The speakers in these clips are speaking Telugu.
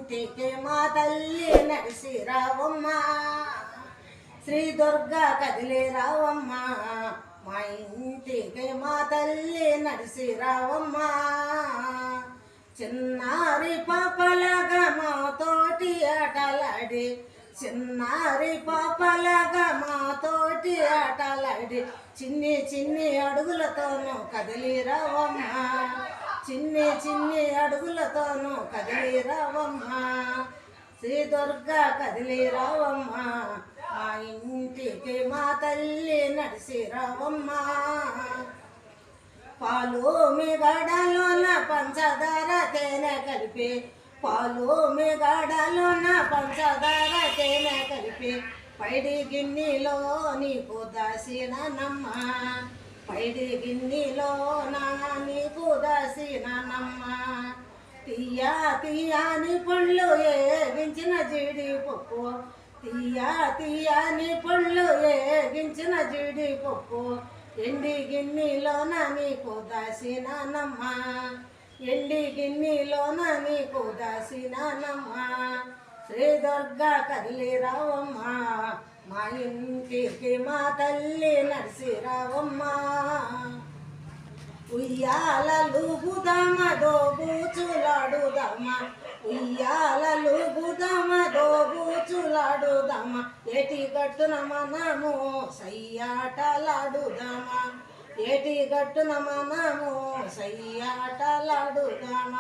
ఇంటికి మా తల్లి నడిసి రావమ్మ, శ్రీ దుర్గా కదిలి రావమ్మ, మా ఇంటికి మా తల్లి నడిసి రావమ్మ. చిన్నారి పాపలాగా మాతోటి ఆటలాడి, చిన్నారి పాపలాగా మాతోటి ఆటలాడి, చిన్ని చిన్ని అడుగులతోనూ కదిలి రావమ్మ, చిన్ని చిన్ని అడుగులతోనూ కదిలి రావమ్మ, శ్రీ దుర్గా కదిలి రావమ్మ, మా ఇంటికి మా తల్లి నడిసి రావమ్మ. పాలు మిగడలోన పంచదార తేనె కలిపి, పాలు మిగడలోన పంచదార తేనె కలిపి, పైడి గిన్నెలో నీకు దాసినమ్మ, పైడి గిన్నెలో నీకు దాసినమ్మ. తీయా తీయాని పళ్ళు ఏగించిన జీడిపప్పు, తీయా తీయాని పళ్ళు ఏగించిన జీడిపప్పు, ఎండి గిన్నెలోన నీకు దాసినమ్మ, ఎండి గిన్నెలోన నీకు దాసినమ్మ, శ్రీ దుర్గా కదిలి రావమ్మ, మా ఇంటికి మా తల్లి నడిసి రావమ్మ. ఉయ్యాలలుగుదామ దోబూచులాడుదామ, ఉయ్యాలలుగుదామ దోబూచులాడుదామ, ఏటి గట్టున మనము సయ్యాటలాడుదామ, ఏటి గట్టున మనము సయ్యాటలాడుదామ.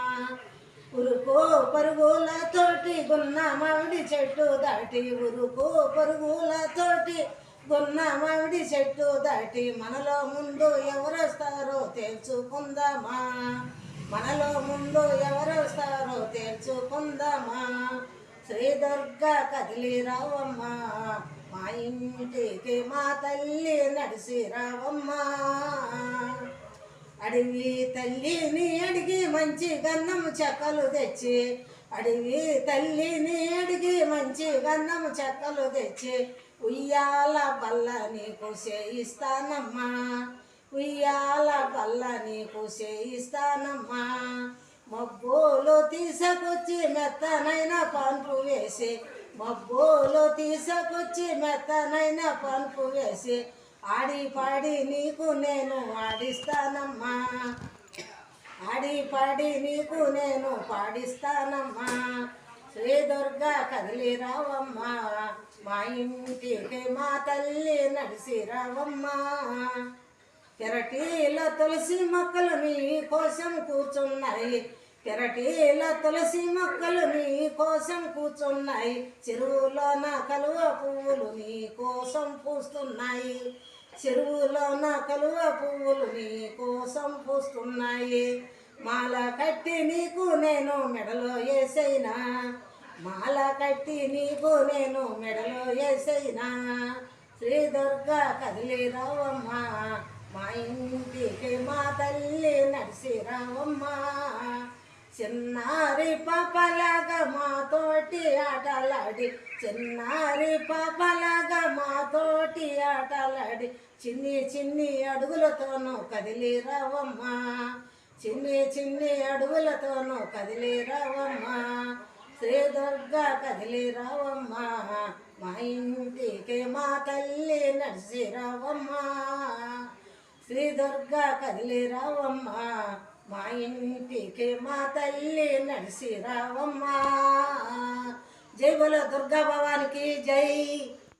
ఉరుకు పరుగులతోటి గున్న మామిడి చెట్టు దాటి, ఉరుకు పరుగులతోటి గున్న మామిడి చెట్టు దాటి, మనలో ముందు ఎవరొస్తారో తెలుసుకుందామా, మనలో ముందు ఎవరొస్తారో తెలుసుకుందామా, శ్రీ దుర్గా కదిలి రావమ్మ, మా ఇంటికి మా తల్లి నడిసి రావమ్మ. అడవి తల్లిని అడిగి మంచి గన్నము చెక్కలు తెచ్చి, అడవి తల్లిని అడిగి మంచి గన్నము చెక్కలు తెచ్చి, ఉయ్యాల బల్ల నీకు చేయిస్తానమ్మా, ఉయ్యాల బల్ల నీకు చేయిస్తానమ్మా. మబ్బులు తీసుకొచ్చి మెత్తనైన పనుపు వేసి, మబ్బులు తీసుకొచ్చి మెత్తనైన పనుపు వేసి, ఆడి పాడి నీకు నేను ఆడిస్తానమ్మా, ఆడి పాడి నీకు నేను పాడిస్తానమ్మా, శ్రీ దుర్గా కదిలి రావమ్మ, మా ఇంటికి మా తల్లి నడిసి రావమ్మ. పెరటిలో తులసి మొక్కలు నీ కోసం కూర్చున్నాయి, పెరటిలో తులసి మొక్కలు నీ కోసం కూర్చున్నాయి, చెరువులోన కలువ పువ్వులు నీ కోసం పూస్తున్నాయి, చెరువులోన కలువ పువ్వులు నీ కోసం పూస్తున్నాయి. మాల కట్టి నీకు నేను మెడలో వేసైనా, మాల కట్టి నీకు నేను మెడలో వేసైనా, శ్రీ దుర్గా కదిలి రావమ్మ, మా ఇంటికి మా తల్లి నడిసి రావమ్మ. చిన్నారి పాపలాగా మాతోటి ఆటలాడి, చిన్నారి పాపలాగా మాతోటి ఆటలాడి, చిన్ని చిన్ని అడుగులతోనూ కదిలి రావమ్మ, చిన్ని చిన్ని అడుగులతోనూ కదిలి రావమ్మ, శ్రీ దుర్గా కదిలి రావమ్మ, మా ఇంటికి మా తల్లి నడిసి రావమ్మ, శ్రీ దుర్గా కదిలి రావమ్మ, మా ఇంటికి మా తల్లి నడిసి రావమ్మ. జై బోలో దుర్గా భవానికి జై.